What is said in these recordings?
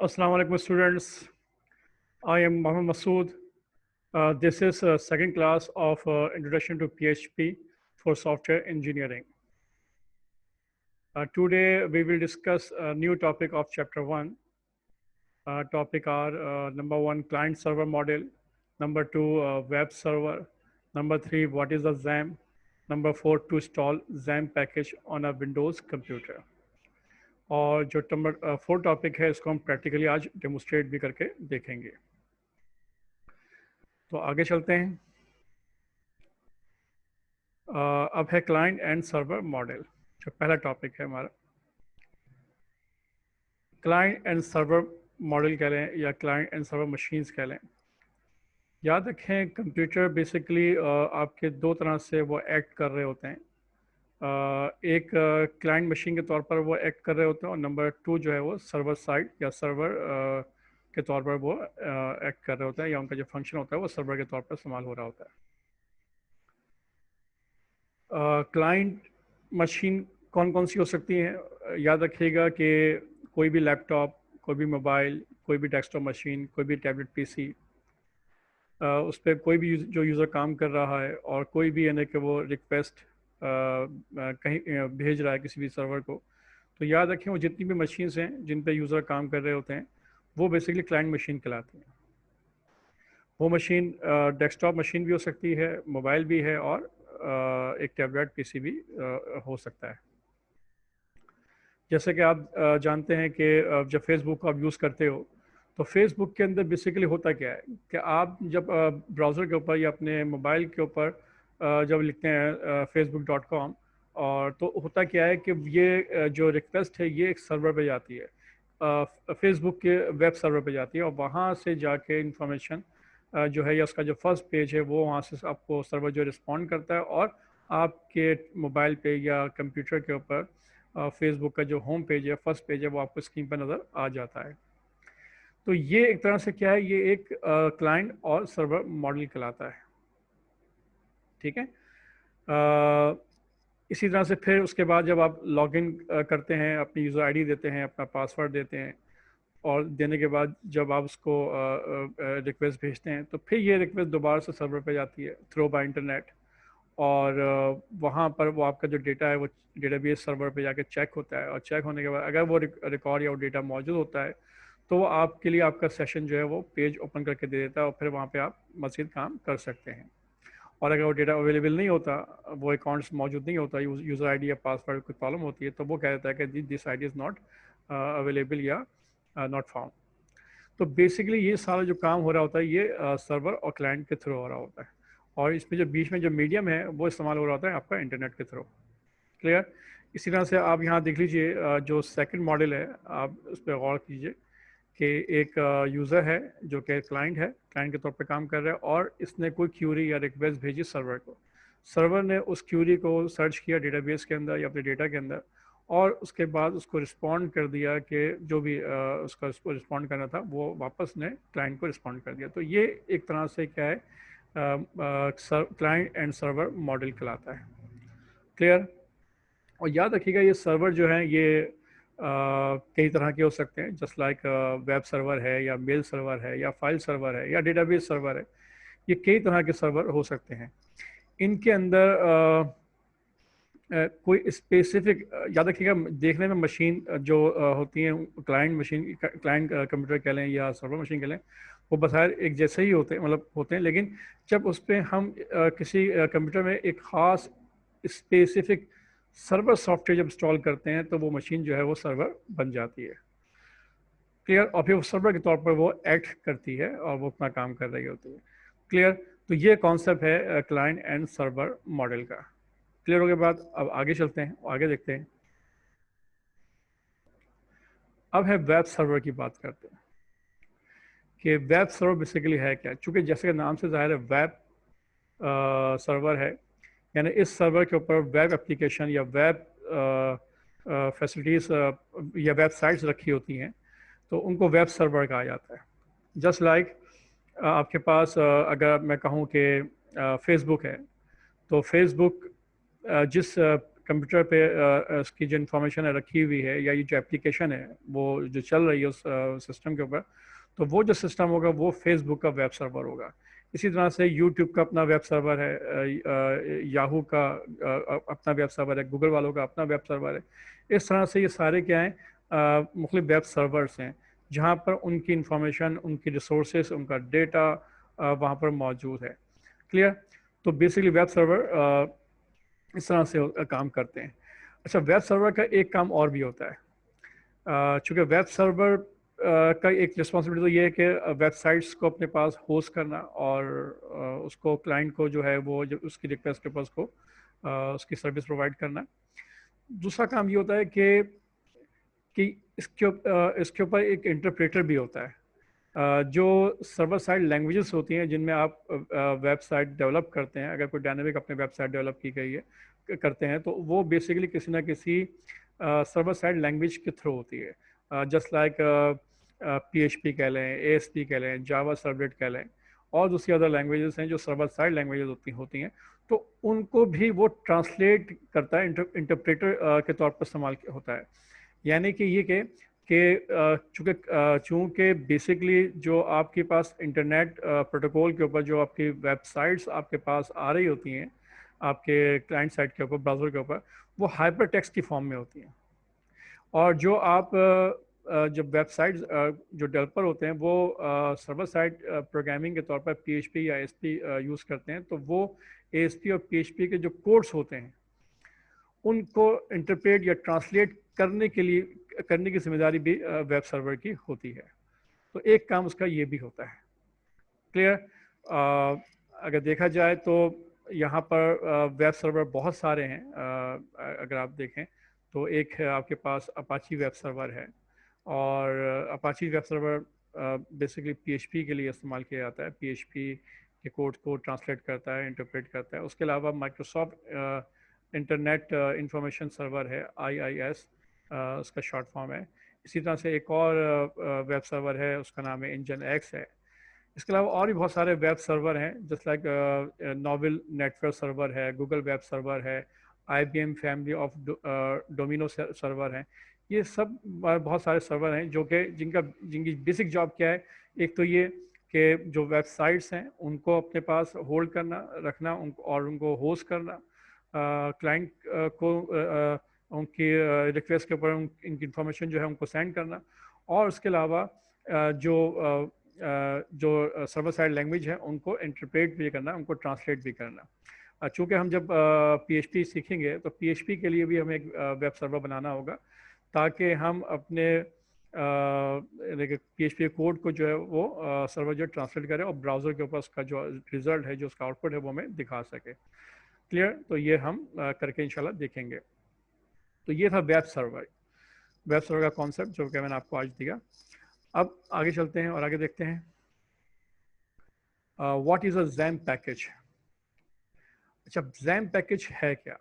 Assalamu alaikum students. I am Mohammed Masood. This is second class of Introduction to PHP for Software Engineering. Today we will discuss a new topic of chapter 1. Topic are number 1 client server model, number 2 web server, number 3 what is a XAMPP, number 4 to install XAMPP package on a Windows computer. और जो number 4 topic है इसको हम practically आज demonstrate भी करके देखेंगे। तो आगे चलते हैं। अब है क्लाइंट एंड सर्वर मॉडल, जो पहला टॉपिक है हमारा। क्लाइंट एंड सर्वर मॉडल कह लें या क्लाइंट एंड सर्वर मशीन्स कह लें। याद रखें कंप्यूटर बेसिकली आपके दो तरह से वो एक्ट कर रहे होते हैं। एक क्लाइंट मशीन के तौर पर वो एक्ट कर रहे होते हैं और नंबर 2 जो है वो सर्वर साइड या सर्वर के तौर पर वो एक्ट कर रहे होते हैं, या उनका जो फंक्शन होता है वो सर्वर के तौर पर इस्तेमाल हो रहा होता है। क्लाइंट मशीन कौन कौन सी हो सकती हैं? याद रखिएगा कि कोई भी लैपटॉप, कोई भी मोबाइल, कोई भी डेस्कटॉप मशीन, कोई भी टैबलेट पीसी, उस पर कोई भी जो यूज़र काम कर रहा है और कोई भी यानी कि वो रिक्वेस्ट कहीं भेज रहा है किसी भी सर्वर को, तो याद रखें वो जितनी भी मशीन्स हैं जिन पे यूज़र काम कर रहे होते हैं वो बेसिकली क्लाइंट मशीन कहलाती हैं। वो मशीन डेस्कटॉप मशीन भी हो सकती है, मोबाइल भी है और एक टैबलेट पीसी भी हो सकता है। जैसे कि आप जानते हैं कि जब फेसबुक को आप यूज़ करते हो तो फेसबुक के अंदर बेसिकली होता क्या है कि आप जब ब्राउज़र के ऊपर या अपने मोबाइल के ऊपर जब लिखते हैं facebook.com, और तो होता क्या है कि ये जो रिक्वेस्ट है ये एक सर्वर पे जाती है, फेसबुक के वेब सर्वर पे जाती है, और वहाँ से जाके इंफॉर्मेशन जो है या उसका जो फर्स्ट पेज है वो वहाँ से आपको सर्वर जो रिस्पॉन्ड करता है, और आपके मोबाइल पे या कंप्यूटर के ऊपर फेसबुक का जो होम पेज है, फर्स्ट पेज है, वो आपको स्क्रीन पर नज़र आ जाता है। तो ये एक तरह से क्या है, ये एक क्लाइंट और सर्वर मॉडल कहलाता है। ठीक है। इसी तरह से फिर उसके बाद जब आप लॉगिन करते हैं, अपनी यूज़र आईडी देते हैं, अपना पासवर्ड देते हैं, और देने के बाद जब आप उसको रिक्वेस्ट भेजते हैं तो फिर ये रिक्वेस्ट दोबारा से सर्वर पे जाती है थ्रू बाय इंटरनेट, और वहाँ पर वो आपका जो डेटा है वो डेटाबेस सर्वर पे जाके चेक होता है, और चेक होने के बाद अगर वो रिकॉर्ड या वो डेटा मौजूद होता है तो वो आपके लिए आपका सेशन जो है वो पेज ओपन करके दे देता है, और फिर वहाँ पे आप मज़ीद काम कर सकते हैं। और अगर वो डेटा अवेलेबल नहीं होता, वो अकाउंट्स मौजूद नहीं होता, यूज़र आईडी या पासवर्ड कोई प्रॉब्लम होती है, तो वो कह देता है कि this ID is not available या नॉट फाउंड। तो बेसिकली ये सारा जो काम हो रहा होता है ये सर्वर और क्लाइंट के थ्रू हो रहा होता है, और इसमें जो बीच में जो मीडियम है वो इस्तेमाल हो रहा होता है आपका इंटरनेट के थ्रू। क्लियर? इसी तरह से आप यहाँ देख लीजिए जो सेकंड मॉडल है, आप उस पर गौर कीजिए कि एक यूज़र है जो कि क्लाइंट है, क्लाइंट के तौर पे काम कर रहा है, और इसने कोई क्यूरी या रिक्वेस्ट भेजी सर्वर को। सर्वर ने उस क्यूरी को सर्च किया डेटाबेस के अंदर या अपने डेटा के अंदर, और उसके बाद उसको रिस्पॉन्ड कर दिया कि जो भी उसको रिस्पॉन्ड करना था वो वापस ने क्लाइंट को रिस्पॉन्ड कर दिया। तो ये एक तरह से क्या है, क्लाइंट एंड सर्वर मॉडल कहलाता है। क्लियर? और याद रखिएगा ये सर्वर जो है ये कई तरह के हो सकते हैं, जस्ट लाइक वेब सर्वर है या मेल सर्वर है या फाइल सर्वर है या डेटाबेस सर्वर है। ये कई तरह के सर्वर हो सकते हैं। इनके अंदर कोई स्पेसिफिक याद रखिएगा, देखने में मशीन जो होती हैं क्लाइंट मशीन, क्लाइंट कंप्यूटर कह लें या सर्वर मशीन कह लें, वो बज़ाहिर एक जैसे ही होते हैं, मतलब होते हैं, लेकिन जब उस पर हम किसी कंप्यूटर में एक ख़ास स्पेसिफिक सर्वर सॉफ्टवेयर जब इंस्टॉल करते हैं तो वो मशीन जो है वो सर्वर बन जाती है। क्लियर? और फिर वो सर्वर के तौर पर वो एक्ट करती है और वो अपना काम कर रही होती है। क्लियर? तो ये कॉन्सेप्ट है क्लाइंट एंड सर्वर मॉडल का। क्लियर हो गया बात? अब आगे चलते हैं, आगे देखते हैं। अब है वेब सर्वर की बात करते हैं कि वेब सर्वर बेसिकली है क्या। चूँकि जैसे कि नाम से ज़ाहिर है वेब सर्वर है, यानी इस सर्वर के ऊपर वेब एप्लीकेशन या वेब फैसिलिटीज़ या वेबसाइट्स रखी होती हैं, तो उनको वेब सर्वर कहा जाता है। जस्ट लाइक आपके पास अगर मैं कहूँ कि फेसबुक है, तो फेसबुक जिस कंप्यूटर पे इसकी जो इन्फॉर्मेशन है रखी हुई है, या ये जो एप्लीकेशन है वो जो चल रही है उस सिस्टम के ऊपर, तो वो जो सिस्टम होगा वो फेसबुक का वेब सर्वर होगा। इसी तरह से यूट्यूब का अपना वेब सर्वर है, याहू का अपना वेब सर्वर है, गूगल वालों का अपना वेब सर्वर है। इस तरह से ये सारे क्या हैं, मुख्तलिफ वेब सर्वर्स हैं जहाँ पर उनकी इंफॉर्मेशन, उनकी रिसोर्सेस, उनका डेटा वहाँ पर मौजूद है। क्लियर? तो बेसिकली वेब सर्वर इस तरह से काम करते हैं। अच्छा, वेब सर्वर का एक काम और भी होता है। चूँकि वेब सर्वर का एक रिस्पॉन्सिबिलिटी तो ये है कि वेबसाइट्स को अपने पास होस्ट करना और उसको क्लाइंट को जो है वो जो उसकी रिक्वेस्ट के पास को उसकी सर्विस प्रोवाइड करना। दूसरा काम ये होता है कि इसके ऊपर एक इंटरप्रेटर भी होता है। जो सर्वर साइड लैंग्वेजेस होती हैं जिनमें आप वेबसाइट डेवलप करते हैं, अगर कोई डायनेमिक अपने वेबसाइट डेवलप की गई है करते हैं, तो वो बेसिकली किसी ना किसी सर्वर साइड लैंग्वेज के थ्रू होती है। जस्ट लाइक PHP कह लें, ASP कह लें, जावा सर्वलेट कह लें, और दूसरी अदर लैंग्वेजेस हैं जो सर्वर साइड लैंग्वेजेस होती हैं, तो उनको भी वो ट्रांसलेट करता है, इंटरप्रेटर के तौर पर इस्तेमाल होता है। यानी कि ये चूँकि बेसिकली जो आपके पास इंटरनेट प्रोटोकॉल के ऊपर जो आपकी वेबसाइट्स आपके पास आ रही होती हैं आपके क्लाइंट साइड के ऊपर, ब्राउज़र के ऊपर, वो हाइपर टेक्स्ट की फॉर्म में होती हैं। और जो आप जब वेबसाइट जो डेवलपर होते हैं वो सर्वर साइड प्रोग्रामिंग के तौर पर PHP या ASP यूज़ करते हैं, तो वो ASP और PHP के जो कोड्स होते हैं उनको इंटरप्रेट या ट्रांसलेट करने की जिम्मेदारी भी वेब सर्वर की होती है। तो एक काम उसका ये भी होता है। क्लियर? अगर देखा जाए तो यहाँ पर वेब सर्वर बहुत सारे हैं। अगर आप देखें तो एक है आपके पास अपाची वेब सर्वर है, और Apache web server basically PHP के लिए इस्तेमाल किया जाता है। PHP के कोड को ट्रांसलेट करता है, इंटरप्रेट करता है। उसके अलावा माइक्रोसॉफ्ट इंटरनेट इंफॉर्मेशन सर्वर है, IIS उसका शॉर्ट फॉर्म है। इसी तरह से एक और वेब सर्वर है, उसका नाम है NGINX है। इसके अलावा और भी बहुत सारे वेब सर्वर हैं, just like novel network server है, गूगल वेब सर्वर है, IBM family of domino server है। ये सब बहुत सारे सर्वर हैं जो कि जिनकी बेसिक जॉब क्या है। एक तो ये कि जो वेबसाइट्स हैं उनको अपने पास होल्ड करना, रखना, उनको होस्ट करना, क्लाइंट को उनकी रिक्वेस्ट के ऊपर इनकी इंफॉर्मेशन जो है उनको सेंड करना, और उसके अलावा जो सर्वर साइड लैंग्वेज है उनको इंटरप्रेट भी करना, उनको ट्रांसलेट भी करना। चूँकि हम जब PHP सीखेंगे तो PHP के लिए भी हमें एक वेब सर्वर बनाना होगा, ताकि हम अपने PHP कोड को जो है वो सर्वर जो ट्रांसलेट करे और ब्राउज़र के ऊपर उसका जो रिज़ल्ट है, जो उसका आउटपुट है, वो हमें दिखा सके। क्लियर? तो ये हम करके इंशाल्लाह देखेंगे। तो ये था वेब सर्वर का कॉन्सेप्ट जो कि मैंने आपको आज दिया। अब आगे चलते हैं और आगे देखते हैं what is a XAMPP package. अच्छा, XAMPP पैकेज है क्या?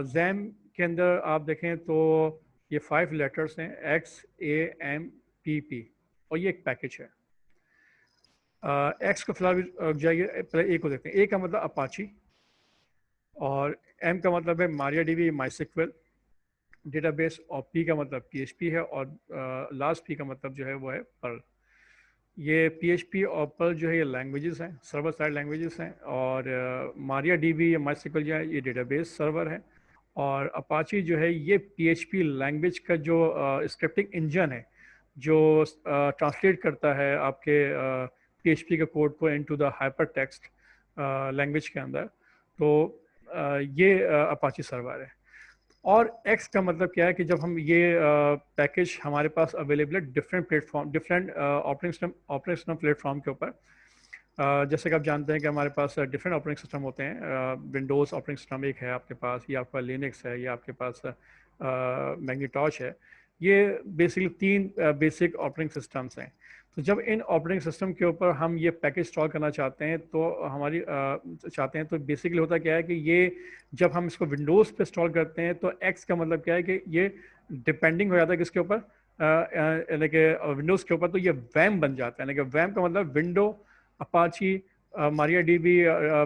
XAMPP के अंदर आप देखें तो ये 5 लेटर्स हैं, XAMPP, और ये एक पैकेज है। X को फिलहाल जाइए, पहले A को देखते हैं। A का मतलब अपाची, और M का मतलब है MariaDB, MySQL डेटाबेस, और P का मतलब PHP है, और लास्ट P का मतलब जो है वो है पर्ल। ये PHP और पर्ल जो है ये लैंग्वेजेस हैं, सर्वर साइड लैंग्वेजेस हैं, और MariaDB या MySQL जो है ये डेटाबेस सर्वर है, और अपाची जो है ये PHP लैंग्वेज का जो स्क्रिप्टिंग इंजन है जो ट्रांसलेट करता है आपके PHP के कोड को into the hyper text language के अंदर। तो ये अपाची सर्वर है। और X का मतलब क्या है कि जब हम ये पैकेज हमारे पास अवेलेबल है different platform, different operating platform के ऊपर। जैसे कि आप जानते हैं कि हमारे पास डिफरेंट ऑपरेटिंग सिस्टम होते हैं। विंडोज़ ऑपरेटिंग सिस्टम एक है आपके पास, या आपका लिनक्स है, या आपके पास मैग्नीटॉश है। ये बेसिकली 3 बेसिक ऑपरेटिंग सिस्टम्स हैं। तो जब इन ऑपरेटिंग सिस्टम के ऊपर हम ये पैकेज इंस्टॉल करना चाहते हैं तो बेसिकली होता क्या है कि ये जब हम इसको विंडोज़ पे इंस्टॉल करते हैं तो X का मतलब क्या है कि ये डिपेंडिंग हो जाता है किसके ऊपर, यानी कि विंडोज़ के ऊपर, तो ये वैम बन जाता है। यानी कि वैम का मतलब window, Apache, MariaDB,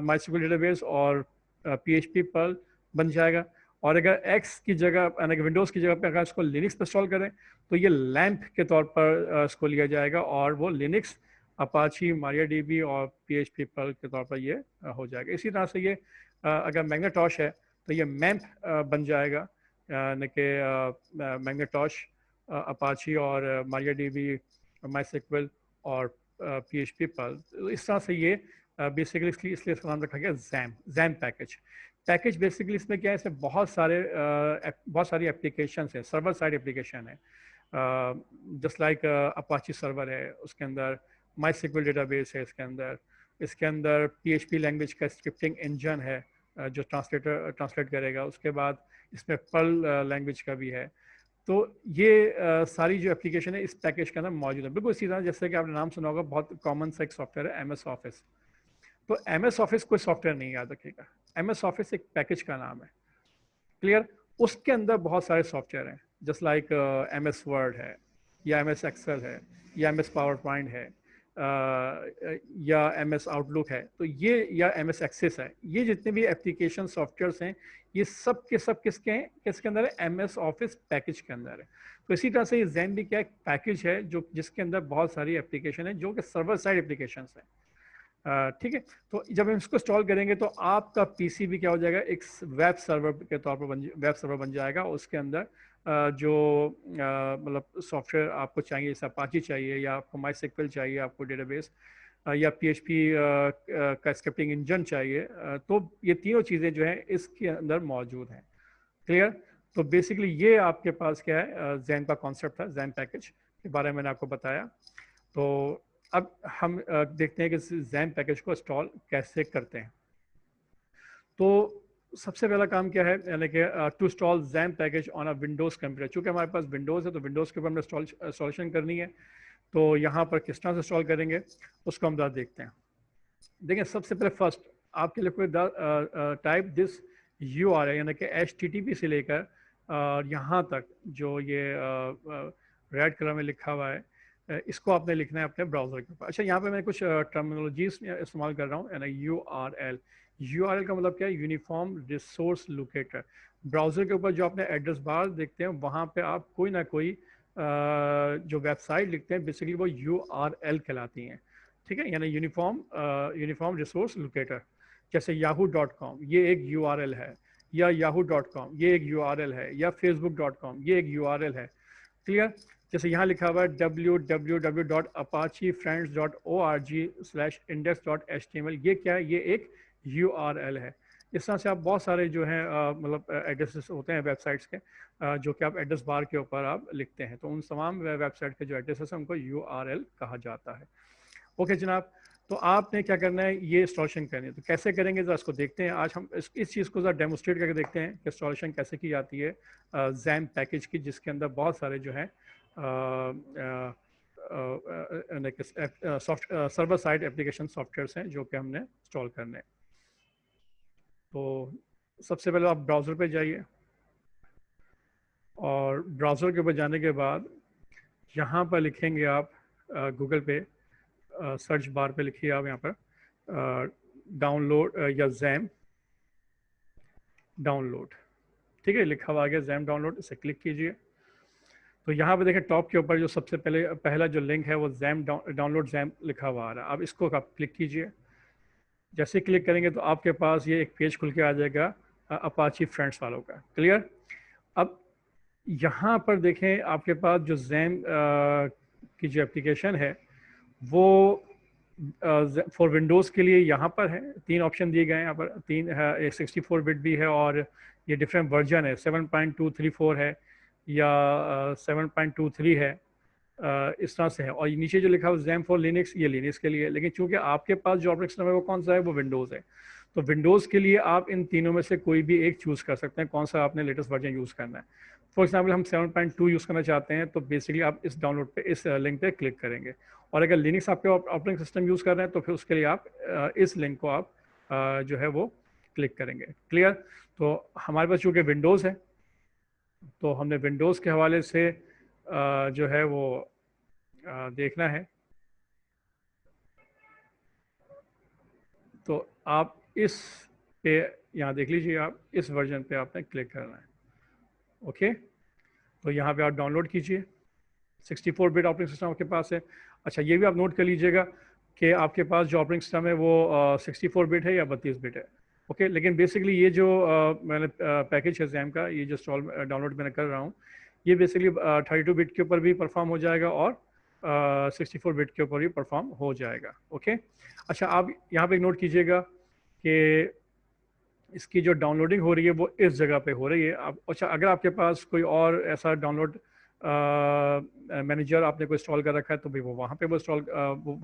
MySQL database, और PHP पर्ल, बन जाएगा। और अगर एक्स की जगह यानी कि विंडोज़ की जगह पे अगर इसको लिनक्स पर इंस्टॉल करें तो ये लैम्प के तौर पर इसको लिया जाएगा और वो लिनक्स, अपाची, मारियाडीबी और पीएचपी पर्ल के तौर पर ये हो जाएगा। इसी तरह से ये अगर मैग्नेटॉश है तो ये मैम्प बन जाएगा, यानी कि मैग्नेटॉश, अपाची और मारियाडीबी, माइस्क्ल और पीएचपी पर्ल। इस तरह से ये बेसिकली इसलिए इसका नाम रखा गया जैम पैकेज। बेसिकली इसमें क्या है, इसमें बहुत सारी एप्लीकेशंस है, सर्वर साइड एप्लीकेशन है। जस्ट लाइक अपाची सर्वर है, उसके अंदर माइस्क्ल डेटाबेस है, इसके अंदर पीएचपी लैंग्वेज का स्क्रिप्टिंग इंजन है जो ट्रांसलेट करेगा। उसके बाद इसमें पर्ल लैंग्वेज का भी है। तो ये सारी जो एप्लीकेशन है इस पैकेज के अंदर मौजूद है। बिल्कुल इसी तरह जैसे कि आपने नाम सुना होगा, बहुत कॉमन सा एक सॉफ्टवेयर है MS ऑफिस। तो MS ऑफिस कोई सॉफ्टवेयर नहीं, याद रखिएगा। MS ऑफिस एक पैकेज का नाम है, क्लियर। उसके अंदर बहुत सारे सॉफ्टवेयर हैं, जस्ट लाइक MS वर्ड है, या MS एक्सेल है, या MS पावर पॉइंट है, या MS आउटलुक है, तो ये या MS एक्सेस है। ये जितने भी एप्लीकेशन सॉफ्टवेयर्स हैं ये सब के सब किसके हैं, किसके अंदर है, MS ऑफिस पैकेज के अंदर है। तो इसी तरह से ये जैम भी क्या एक पैकेज है जो जिसके अंदर बहुत सारी एप्लीकेशन है जो कि सर्वर साइड एप्लीकेशन है। ठीक है। तो जब हम इसको इंस्टॉल करेंगे तो आपका पीसी भी क्या हो जाएगा, एक वेब सर्वर के तौर पर वेब सर्वर बन जाएगा। उसके अंदर जो मतलब सॉफ्टवेयर आपको चाहिए, जैसे अपाची चाहिए, या आपको माइस्क्ल चाहिए, आपको डेटाबेस, या पीएचपी का स्क्रिप्टिंग इंजन चाहिए, तो ये तीनों चीज़ें जो हैं इसके अंदर मौजूद हैं, क्लियर। तो बेसिकली ये आपके पास क्या है, जैम का कॉन्सेप्ट था, जैम पैकेज के बारे में मैंने आपको बताया। तो अब हम देखते हैं कि जैम पैकेज को इंस्टॉल कैसे करते हैं। तो सबसे पहला काम क्या है, यानी कि to install jam package on a Windows computer. चूँकि हमारे पास विंडोज़ है तो विंडोज़ के ऊपर हमें इंस्टॉलेशन करनी है। तो यहाँ पर किस तरह से इंस्टॉल करेंगे उसको हम देखते हैं। देखिए, सबसे पहले फर्स्ट आपके लिए कोई टाइप दिस URL, यानी कि HTTP से लेकर यहाँ तक जो ये रेड कलर में लिखा हुआ है, इसको आपने लिखना है अपने ब्राउज़र के ऊपर। अच्छा, यहाँ पे मैं कुछ टर्मिनोलॉजीज इस्तेमाल कर रहा हूँ, यानी URL का मतलब क्या है, यूनिफॉर्म रिसोर्स लोकेटर। ब्राउज़र के ऊपर जो आपने एड्रेस बार देखते हैं वहाँ पे आप कोई ना कोई जो वेबसाइट लिखते हैं बेसिकली वो URL कहलाती हैं, ठीक है। यानी यूनिफॉर्म रिसोर्स लोकेटर। जैसे yahoo.com ये एक URL है, या yahoo.com ये एक URL है, या facebook.com ये एक URL है, क्लियर। जैसे यहाँ लिखा हुआ है www.apacheFriends.org/index.html, ये क्या है, ये एक URL है। इस तरह से आप बहुत सारे जो हैं मतलब एड्रेसेस होते हैं वेबसाइट्स के, जो कि आप एड्रेस बार के ऊपर आप लिखते हैं, तो उन तमाम वेबसाइट के जो एड्रेसेस हैं उनको URL कहा जाता है। ओके जनाब, तो आपने क्या करना है, ये इंस्टॉलेशन करनी है। तो कैसे करेंगे ज़रा इसको देखते हैं। आज हम इस चीज़ को ज़रा डेमोस्ट्रेट करके देखते हैं कि इंस्टॉलेशन कैसे की जाती है जैम पैकेज की, जिसके अंदर बहुत सारे जो हैं सर्वर साइड एप्लीकेशन सॉफ्टवेयर्स हैं जो कि हमने इंस्टॉल करने हैं। तो सबसे पहले आप ब्राउज़र पे जाइए, और ब्राउज़र के ऊपर जाने के बाद यहाँ पर लिखेंगे आप गूगल पे सर्च बार पे लिखिए आप यहाँ पर डाउनलोड या जैम डाउनलोड, ठीक है, लिखा हुआ आ गया जैम डाउनलोड, इसे क्लिक कीजिए। तो यहाँ पे देखें टॉप के ऊपर जो सबसे पहला जो लिंक है वो जैम डाउनलोड जैम लिखा हुआ आ रहा है। अब इसको आप क्लिक कीजिए। जैसे क्लिक करेंगे तो आपके पास ये एक पेज खुल के आ जाएगा अपाची फ्रेंड्स वालों का, क्लियर। अब यहाँ पर देखें आपके पास जो जैम की जो एप्लीकेशन है वो फॉर विंडोज़ के लिए यहाँ पर है, 3 ऑप्शन दिए गए हैं यहाँ पर, 3 है, एक 64 बिट भी है, और ये डिफरेंट वर्जन है, 7.234 है, या 7.23 है, इस तरह से है। और नीचे जो लिखा है जैम फॉर लिनक्स, ये लिनक्स के लिए है। लेकिन चूंकि आपके पास जो ऑपरेटिंग सिस्टम है वो कौन सा है, वो विंडोज़ है, तो विंडोज़ के लिए आप इन तीनों में से कोई भी एक चूज़ कर सकते हैं, कौन सा आपने लेटेस्ट वर्जन यूज़ करना है। फॉर एग्जाम्पल हम 7.2 यूज़ करना चाहते हैं, तो बेसिकली आप इस डाउनलोड पे, इस लिंक पे क्लिक करेंगे। और अगर लिनक्स आपके ऑपरेटिंग सिस्टम यूज़ कर रहे हैं तो फिर उसके लिए आप इस लिंक को आप जो है वो क्लिक करेंगे, क्लियर। तो हमारे पास चूँकि विंडोज़ है तो हमने विंडोज़ के हवाले से जो है वो देखना है। तो आप इस पे यहाँ देख लीजिए आप, इस वर्जन पे आपने क्लिक करना है। ओके, तो यहाँ पे आप डाउनलोड कीजिए। 64 बिट ऑपरेटिंग सिस्टम आपके पास है। अच्छा, ये भी आप नोट कर लीजिएगा कि आपके पास जो ऑपरेटिंग सिस्टम है वो 64 बिट है या 32 बिट है। ओके, लेकिन बेसिकली ये जो मैंने पैकेज है जैम का, ये जो डाउनलोड मैंने कर रहा हूँ, ये बेसिकली 32 बिट के ऊपर भी परफॉर्म हो जाएगा और 64 बिट के ऊपर भी परफॉर्म हो जाएगा। ओके, अच्छा आप यहाँ पे एक नोट कीजिएगा कि इसकी जो डाउनलोडिंग हो रही है वो इस जगह पे हो रही है। आप, अच्छा, अगर आपके पास कोई और ऐसा डाउनलोड मैनेजर आपने कोई इंस्टॉल कर रखा है तो भी वो वहाँ पे वो इंस्टॉल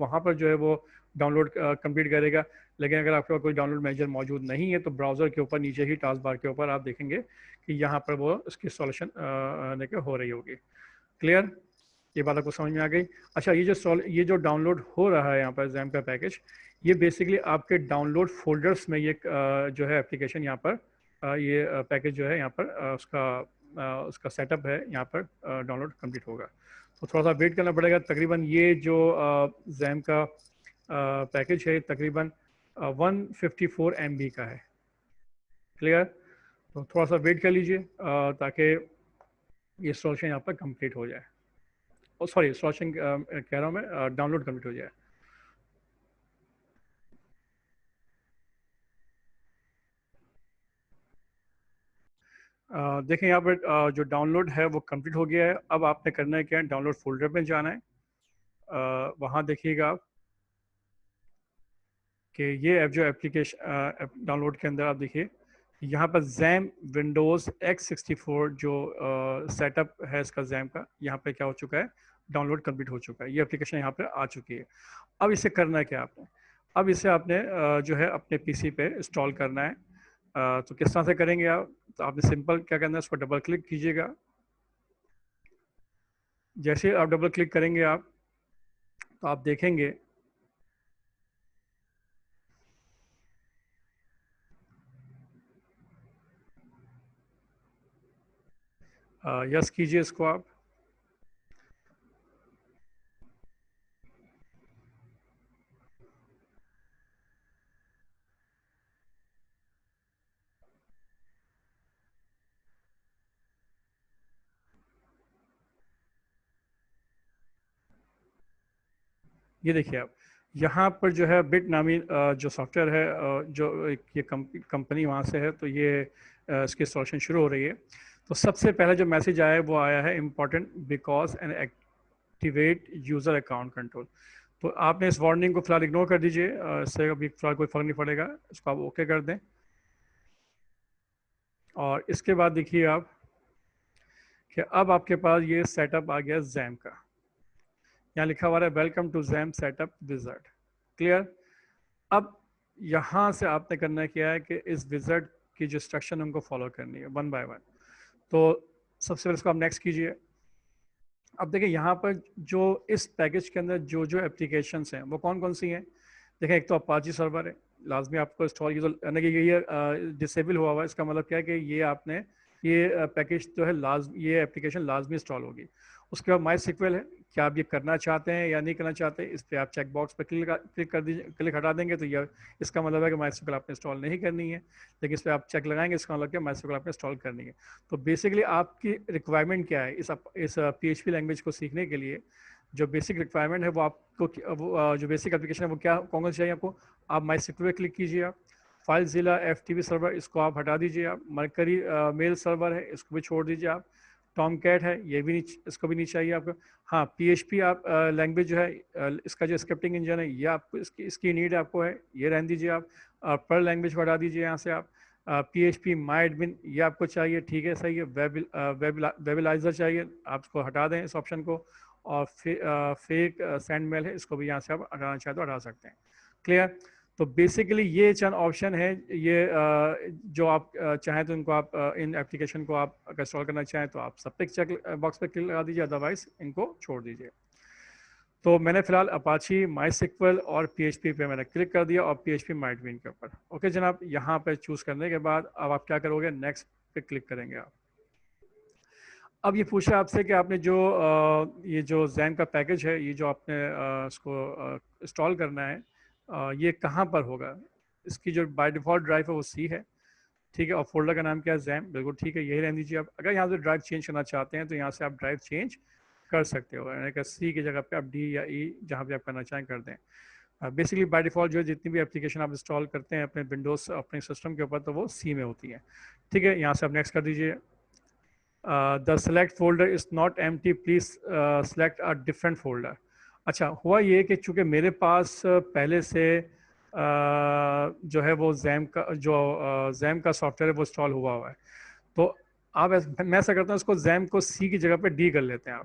वहाँ पर जो है वो डाउनलोड कंप्लीट करेगा। लेकिन अगर आपके पास कोई डाउनलोड मैनेजर मौजूद नहीं है तो ब्राउज़र के ऊपर नीचे ही टास्क बार के ऊपर आप देखेंगे कि यहाँ पर वो इसकी इंस्टॉलेशन हो रही होगी। क्लियर, ये बात आपको समझ में आ गई। अच्छा, ये जो डाउनलोड हो रहा है यहाँ पर जैम का पैकेज, ये बेसिकली आपके डाउनलोड फोल्डर्स में ये जो है एप्लीकेशन यहाँ पर ये पैकेज जो है यहाँ पर उसका सेटअप है यहाँ पर डाउनलोड कंप्लीट होगा। तो थोड़ा सा वेट करना पड़ेगा। तकरीबन ये जो जैम का पैकेज है तकरीबन 154 MB का है। क्लियर, तो थोड़ा सा वेट कर लीजिए ताकि ये इंस्टॉलेशन यहाँ पर कंप्लीट हो जाए। सॉरी, इंस्टॉलेशन कह रहा हूँ मैं, डाउनलोड कंप्लीट हो जाए। देखें यहाँ पर जो डाउनलोड है वो कंप्लीट हो गया है। अब आपने करना है क्या है, डाउनलोड फोल्डर में जाना है। वहाँ देखिएगा आप कि ये ऐप जो एप्लीकेशन डाउनलोड के अंदर आप देखिए यहाँ पर जैम विंडोज़ X64 जो सेटअप है इसका जैम का, यहाँ पे क्या हो चुका है, डाउनलोड कंप्लीट हो चुका है। ये एप्लीकेशन यहाँ पे आ चुकी है। अब इसे करना है क्या आपने, अब इसे आपने जो है अपने पीसी पे इंस्टॉल करना है। तो किस तरह से करेंगे आप, तो आपने सिंपल क्या करना है, उस पर डबल क्लिक कीजिएगा। जैसे आप डबल क्लिक करेंगे आप, तो आप देखेंगे यस कीजिए इसको आप। ये देखिए आप, यहाँ पर जो है बिट नामी जो सॉफ्टवेयर है जो ये कंपनी वहाँ से है, तो ये इसकी इंस्टॉलेशन शुरू हो रही है। तो सबसे पहले जो मैसेज आया है वो आया है important because and activate user account control. तो आपने इस वार्निंग को फिलहाल इग्नोर कर दीजिए, इससे अभी फिलहाल कोई फ़र्क नहीं पड़ेगा, इसको आप ओके कर दें। और इसके बाद देखिए आप कि अब आपके पास ये सेटअप आ गया जैम का। यहाँ लिखा हुआ है welcome to jam setup wizard. Clear, अब यहाँ से आपने करना क्या है कि इस विज़ार्ड की जो इंस्ट्रक्शन उनको फॉलो करनी है वन बाय वन। तो सबसे पहले इसको आप नेक्स्ट कीजिए। अब देखिए यहाँ पर जो इस पैकेज के अंदर जो जो एप्लीकेशंस हैं वो कौन कौन सी हैं। देखिए, एक तो अपाची सर्वर है, लाजमी आपको इंस्टॉल, ये तो ये डिसेबल हुआ हुआ है, इसका मतलब क्या है कि ये आपने ये पैकेज जो है ये एप्लीकेशन लाजमी इंस्टॉल होगी। उसके बाद माई सिक्वल है, क्या आप ये करना चाहते हैं या नहीं करना चाहते, इस पर आप चेक बॉक्स पर क्लिक कर दीजिए, क्लिक हटा देंगे तो ये इसका मतलब है कि माई सिक्वल आपने इंस्टॉल नहीं करनी है। लेकिन इस पर आप चेक लगाएंगे, इसका मतलब क्या, माई सिक्वल आपने इंस्टॉल करनी है। तो बेसिकली आपकी रिक्वायरमेंट क्या है इस PHP लैंग्वेज को सीखने के लिए, जो बेसिक रिक्वायरमेंट है वो आपको जो बेसिक एप्लीकेशन है वो क्या कौन कौन सी चाहिए आपको। आप माई सिक्वल पे क्लिक कीजिए, आप फाइल जिला FTP सर्वर इसको आप हटा दीजिए, आप मरकरी मेल सर्वर है इसको भी छोड़ दीजिए, आप टॉम कैट है ये भी नहीं, इसको भी नहीं चाहिए आपको। हाँ, PHP आप लैंग्वेज जो है इसका जो स्क्रिप्टिंग इंजन है ये आपको इसकी नीड आपको है, ये रहने दीजिए आप। पर लैंग्वेज को हटा दीजिए यहाँ से आप। PHP माई एडमिन ये आपको चाहिए, ठीक है, सही है। वेबलाइजर चाहिए, आप इसको हटा दें इस ऑप्शन को। और फेक सेंड मेल है, इसको भी यहाँ से आप हटाना चाहें तो हटा सकते हैं। क्लियर, तो बेसिकली ये चंद ऑप्शन है, ये जो आप चाहें तो इनको आप इन एप्लीकेशन को आप अगर इंस्टॉल करना चाहें तो आप सब पे चेक बॉक्स पे क्लिक लगा दीजिए, अदरवाइज इनको छोड़ दीजिए। तो मैंने फिलहाल अपाची, माई सिक्वल और PHP पे मैंने क्लिक कर दिया और PHP माई एडमिन के ऊपर। ओके जनाब, यहाँ पे चूज़ करने के बाद अब आप क्या करोगे, नेक्स्ट पे क्लिक करेंगे आप। अब ये पूछा आपसे कि आपने जो ये जो जैम का पैकेज है, ये जो आपने इसको इंस्टॉल करना है, ये कहाँ पर होगा। इसकी जो बाय डिफ़ॉल्ट ड्राइव है वो C है। ठीक है, और फोल्डर का नाम क्या है, जैम, बिल्कुल ठीक है, यही रहने दीजिए आप। अगर यहाँ से ड्राइव चेंज करना चाहते हैं तो यहाँ से आप ड्राइव चेंज कर सकते हो, यानी कि सी की जगह पे आप डी या ई जहाँ पे आप करना चाहें कर दें। बेसिकली बाय डिफ़ॉल्ट जो जितनी भी एप्लीकेशन आप इंस्टॉल करते हैं अपने विंडोज़ अपने सिस्टम के ऊपर तो वो सी में होती है। ठीक है, यहाँ से आप नेक्स्ट कर दीजिए। The select folder is not empty, please select a different folder. अच्छा, हुआ ये कि चूँकि मेरे पास पहले से जो है वो जैम का सॉफ्टवेयर है वो इंस्टॉल हुआ है, तो आप मैं ऐसा करता हूँ इसको जैम को सी की जगह पे डी कर लेते हैं।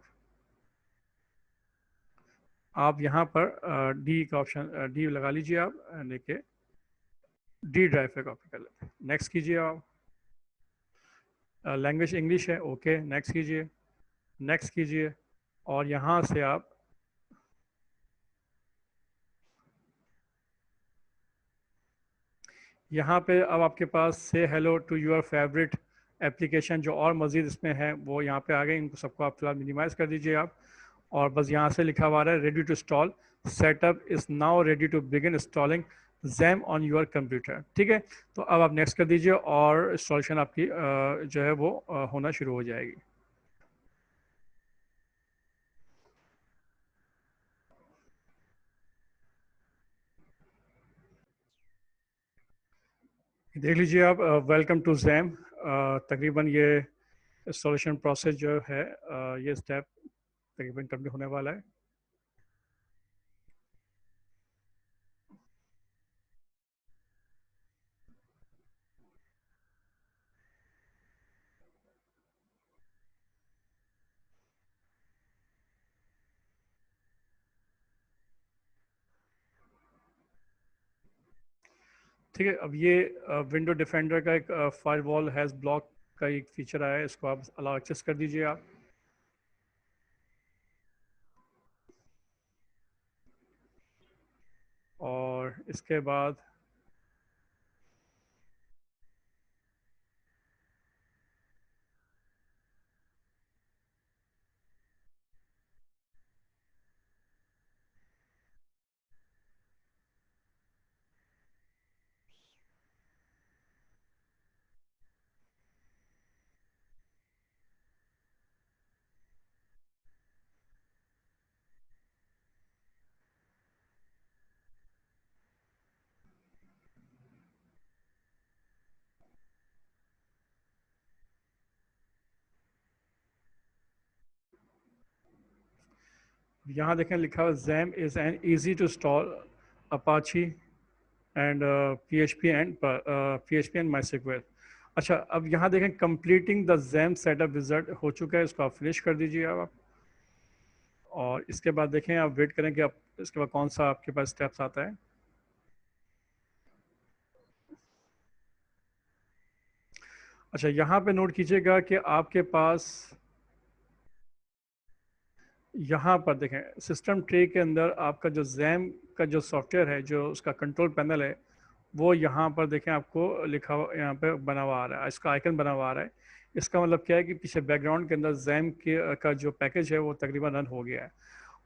आप यहाँ पर डी का ऑप्शन डी लगा लीजिए आप, देखिए डी ड्राइव पे कॉपी कर लेते हैं। नेक्स्ट कीजिए आप। लैंग्वेज इंग्लिश है, ओके, नेक्स्ट कीजिए, नेक्स्ट कीजिए। और यहाँ से आप यहाँ पे अब आपके पास से hello to your favourite application जो और मज़ीद इसमें है वो यहाँ पे आ गए, इनको सबको आप फिलहाल मिनिमाइज़ कर दीजिए आप। और बस यहाँ से लिखा हुआ है ready to install, setup is now ready to begin installing jam on your computer. ठीक है, तो अब आप नेक्स्ट कर दीजिए और इंस्टॉलेशन आपकी जो है वो होना शुरू हो जाएगी। देख लीजिए आप, वेलकम टू जैम। तकरीबन ये इंस्टॉलेशन प्रोसेस जो है ये स्टेप तकरीबन कंप्लीट होने वाला है। ठीक है, अब ये विंडो डिफेंडर का एक फायरवॉल हैज़ ब्लॉक का एक फीचर आया है, इसको आप अलाउ एक्सेस कर दीजिए आप। और इसके बाद यहाँ देखें लिखा हुआ XAMPP is an easy to install Apache and PHP and my. अच्छा, अब यहाँ देखें completing the XAMPP setup wizard हो चुका है, इसको आप फिनिश कर दीजिए आप। और इसके बाद देखें, आप वेट करें कि आप इसके बाद कौन सा आपके पास स्टेप्स आता है। अच्छा, यहाँ पे नोट कीजिएगा कि आपके पास यहाँ पर देखें सिस्टम ट्रे के अंदर आपका जो जैम का जो सॉफ्टवेयर है, जो उसका कंट्रोल पैनल है, वो यहाँ पर देखें आपको लिखा हुआ यहाँ पे बना हुआ आ रहा है, इसका आइकन बना हुआ आ रहा है। इसका मतलब क्या है कि पीछे बैकग्राउंड के अंदर जैम के का जो पैकेज है वो तकरीबन रन हो गया है।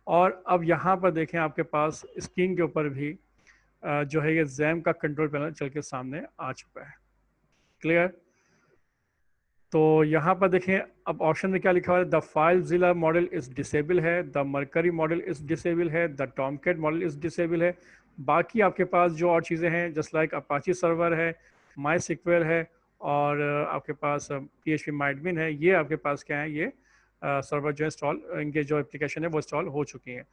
और अब यहाँ पर देखें आपके पास स्क्रीन के ऊपर भी जो है ये जैम का कंट्रोल पैनल चल के सामने आ चुका है। क्लियर? तो यहाँ पर देखें अब ऑप्शन में क्या लिखा हुआ है, द फाइल जिला मॉडल इज़ डिसेबल है, the mercury model is disable है, the Tomcat model is disable है। बाकी आपके पास जो और चीज़ें हैं जस्ट लाइक अपाची सर्वर है, माई सिक्वेल है, और आपके पास PHP माइडमिन है, ये आपके पास क्या है, ये सर्वर जो इंस्टॉल इनके जो एप्लीकेशन है वो इंस्टॉल हो चुकी हैं।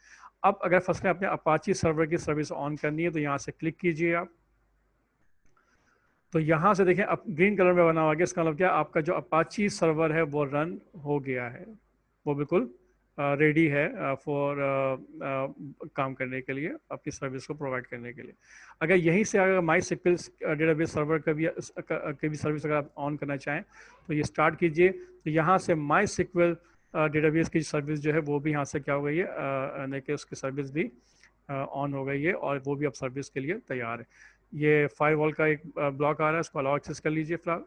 अब अगर फर्स्ट में अपने अपाची सर्वर की सर्विस ऑन करनी है तो यहाँ से क्लिक कीजिए आप। तो यहाँ से देखें अब ग्रीन कलर में बना हुआ है, इसका मतलब क्या, आपका जो अपाची सर्वर है वो रन हो गया है, वो बिल्कुल रेडी है फॉर काम करने के लिए, आपकी सर्विस को प्रोवाइड करने के लिए। अगर यहीं से अगर माई सिक्वल डेटाबेस सर्वर का भी सर्विस अगर आप ऑन करना चाहें तो ये स्टार्ट कीजिए। तो यहाँ से माई सिक्वल डेटाबेस की सर्विस जो है वो भी यहाँ से क्या हो गई है, यानी कि उसकी सर्विस भी ऑन हो गई है और वो भी अब सर्विस के लिए तैयार है। ये फायरवॉल का एक ब्लॉक आ रहा है, इसको अलाउ एक्सेस कर लीजिए फिलहाल।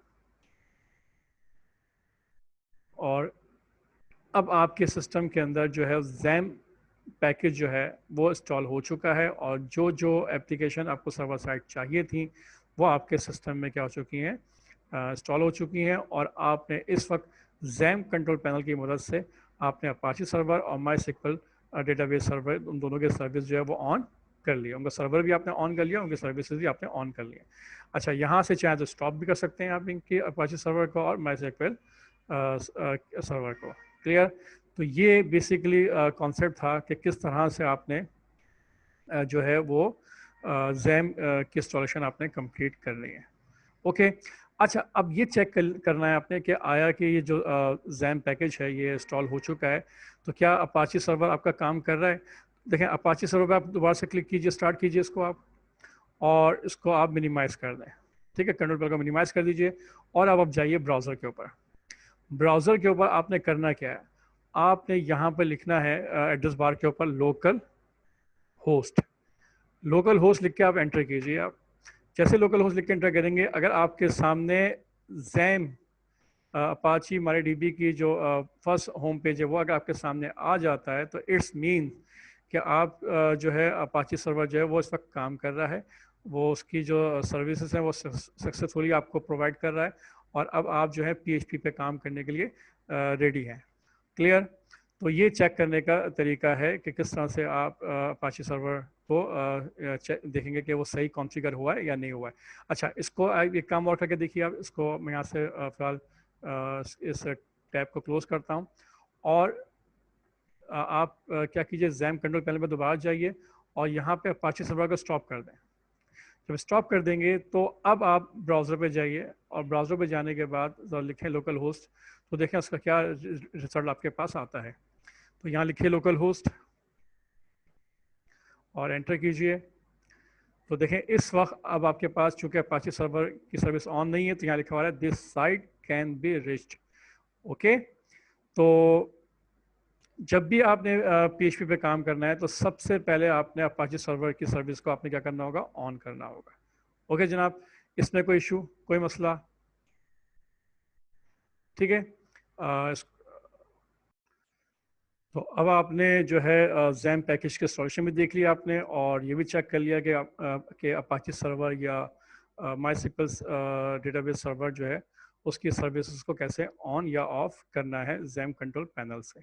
और अब आपके सिस्टम के अंदर जो है जैम पैकेज जो है वो इंस्टॉल हो चुका है, और जो जो एप्लीकेशन आपको सर्वर साइड चाहिए थी वो आपके सिस्टम में क्या हो चुकी हैं, इंस्टॉल हो चुकी हैं और आपने इस वक्त जैम कंट्रोल पैनल की मदद से आपने अपाची सर्वर और माई सिक्वल डेटाबेस सर्वर उन दोनों के सर्विस जो है वो ऑन कर लिया, उनका सर्वर भी आपने ऑन कर लिया, उनके सर्विसेज भी आपने ऑन कर लिए। अच्छा, यहाँ से चाहे तो स्टॉप भी कर सकते हैं आप इनके अपाची सर्वर को और माई सिक्वल सर्वर को। क्लियर? तो ये बेसिकली कॉन्सेप्ट था कि किस तरह से आपने जो है वो जैम की इंस्टॉलेशन आपने कंप्लीट करनी है। ओके, अच्छा, अब ये चेक करना है आपने कि आया कि ये जो जैम पैकेज है ये इंस्टॉल हो चुका है, तो क्या अपाची सर्वर आपका काम कर रहा है। देखें, अपाची सर्वर पे आप दोबारा से क्लिक कीजिए, स्टार्ट कीजिए इसको आप, और इसको आप मिनिमाइज़ कर दें। ठीक है, कंट्रोल पैनल को मिनिमाइज़ कर दीजिए और अब आप जाइए ब्राउज़र के ऊपर। ब्राउज़र के ऊपर आपने करना क्या है, आपने यहाँ पर लिखना है एड्रेस बार के ऊपर लोकल होस्ट। लोकल होस्ट लिख के आप एंटर कीजिए। आप जैसे लोकल होस्ट लिख के एंटर करेंगे, अगर आपके सामने जैम अपाची मारी डीबी की जो फर्स्ट होम पेज है वो अगर आपके सामने आ जाता है, तो इट्स मीन कि आप जो है अपाची सर्वर जो है वो इस वक्त काम कर रहा है, वो उसकी जो सर्विसेज हैं वो सक्सेसफुली आपको प्रोवाइड कर रहा है और अब आप जो है PHP पे काम करने के लिए रेडी हैं। क्लियर? तो ये चेक करने का तरीका है कि किस तरह से आप अपाची सर्वर को देखेंगे कि वो सही कॉन्फ़िगर हुआ है या नहीं हुआ है। अच्छा, इसको एक काम और करके देखिए आप, इसको मैं यहाँ से फ़िलहाल इस टैब को क्लोज़ करता हूँ और आप क्या कीजिए, जैम कंट्रोल पैनल में दोबारा जाइए और यहाँ पे अपाची सर्वर को स्टॉप कर दें। जब स्टॉप कर देंगे तो अब आप ब्राउज़र पे जाइए और ब्राउज़र पे जाने के बाद लिखें लोकल होस्ट, तो देखें उसका क्या रिजल्ट आपके पास आता है। तो यहाँ लिखिए लोकल होस्ट और एंटर कीजिए। तो देखें इस वक्त अब आपके पास चूंकि अपाची सर्वर की सर्विस ऑन नहीं है, तो यहाँ लिखा हुआ है this site can be reached. Okay, तो जब भी आपने PHP पे काम करना है तो सबसे पहले आपने अपाची सर्वर की सर्विस को आपने क्या करना होगा, ऑन करना होगा। ओके जनाब, इसमें कोई इशू, कोई मसला? ठीक है, तो अब आपने जो है जैम पैकेज के इंस्टॉलेशन भी देख लिया आपने और ये भी चेक कर लिया कि अपाची सर्वर या माई सिक्वल डेटाबेस सर्वर जो है उसकी सर्विसेज को कैसे ऑन या ऑफ करना है जैम कंट्रोल पैनल से।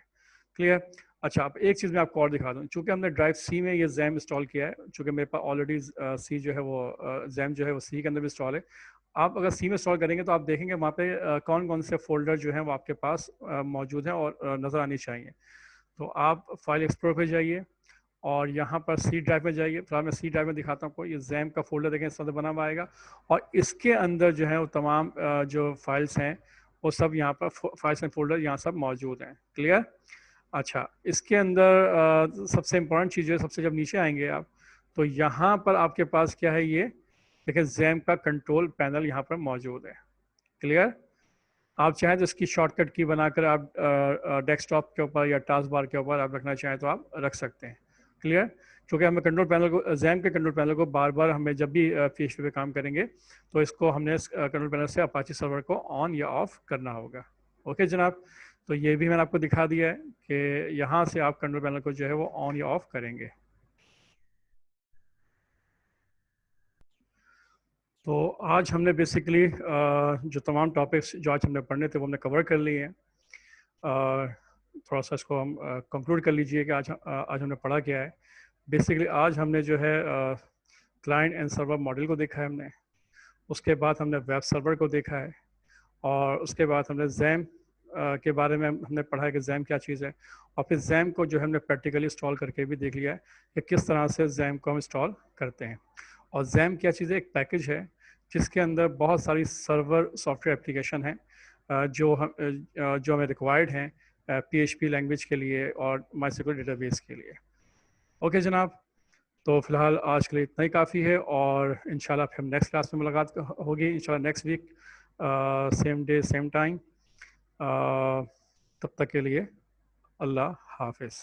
क्लियर? अच्छा, अब एक चीज़ मैं आपको और दिखा दूँ। चूँकि हमने ड्राइव C में ये जैम इंस्टॉल किया है, चूँकि मेरे पास ऑलरेडी C जो है वो जैम जो है वो C के अंदर भी इंस्टॉल है। आप अगर C में इंस्टॉल करेंगे तो आप देखेंगे वहाँ पे कौन कौन से फोल्डर जो हैं वो आपके पास मौजूद हैं और नज़र आनी चाहिए। तो आप फाइल एक्सप्लोर पे जाइए और यहाँ पर C ड्राइव में जाइए। फिलहाल मैं C ड्राइव में दिखाता हूँ आपको। ये जैम का फोल्डर देखें, इस तरह बना हुआ आएगा और इसके अंदर जो है वो तमाम जो फाइल्स हैं वो सब यहाँ पर फाइल्स एंड फोल्डर यहाँ सब मौजूद हैं। क्लियर? अच्छा, इसके अंदर सबसे इम्पोर्टेंट चीज़ है, सबसे जब नीचे आएंगे आप तो यहाँ पर आपके पास क्या है, ये देखिए जैम का कंट्रोल पैनल यहाँ पर मौजूद है। क्लियर? आप चाहें तो इसकी शॉर्टकट की बनाकर आप डेस्कटॉप के ऊपर या टास्क बार के ऊपर आप रखना चाहें तो आप रख सकते हैं। क्लियर? क्योंकि हमें कंट्रोल पैनल को, जैम के कंट्रोल पैनल को बार बार हमें जब भी PHP पे काम करेंगे तो इसको हमने कंट्रोल पैनल से अपाची सर्वर को ऑन या ऑफ करना होगा। ओके जनाब, तो ये भी मैंने आपको दिखा दिया है कि यहाँ से आप कंट्रोल पैनल को जो है वो ऑन या ऑफ करेंगे। तो आज हमने बेसिकली जो तमाम टॉपिक्स जो आज हमने पढ़ने थे वो हमने कवर कर लिए हैं। थोड़ा सा इसको हम कंक्लूड कर लीजिए कि आज हमने पढ़ा क्या है। बेसिकली आज हमने जो है क्लाइंट एंड सर्वर मॉडल को देखा है हमने, उसके बाद हमने वेब सर्वर को देखा है और उसके बाद हमने जैम के बारे में हमने पढ़ा है कि जैम क्या चीज़ है, और फिर जैम को जो है हमने प्रैक्टिकली इंस्टॉल करके भी देख लिया है कि किस तरह से जैम को हम इंस्टॉल करते हैं। और जैम क्या चीज़ है, एक पैकेज है जिसके अंदर बहुत सारी सर्वर सॉफ्टवेयर एप्लीकेशन हैं जो हमें रिक्वायर्ड हैं PHP लैंग्वेज के लिए और माईस्क्यूएल डेटाबेस के लिए। ओके जनाब, तो फिलहाल आज के लिए इतना ही काफ़ी है और इंशाल्लाह फिर हम नेक्स्ट क्लास में मुलाकात होगी इंशाल्लाह next week, same day same time. तब तक के लिए अल्लाह हाफिज़।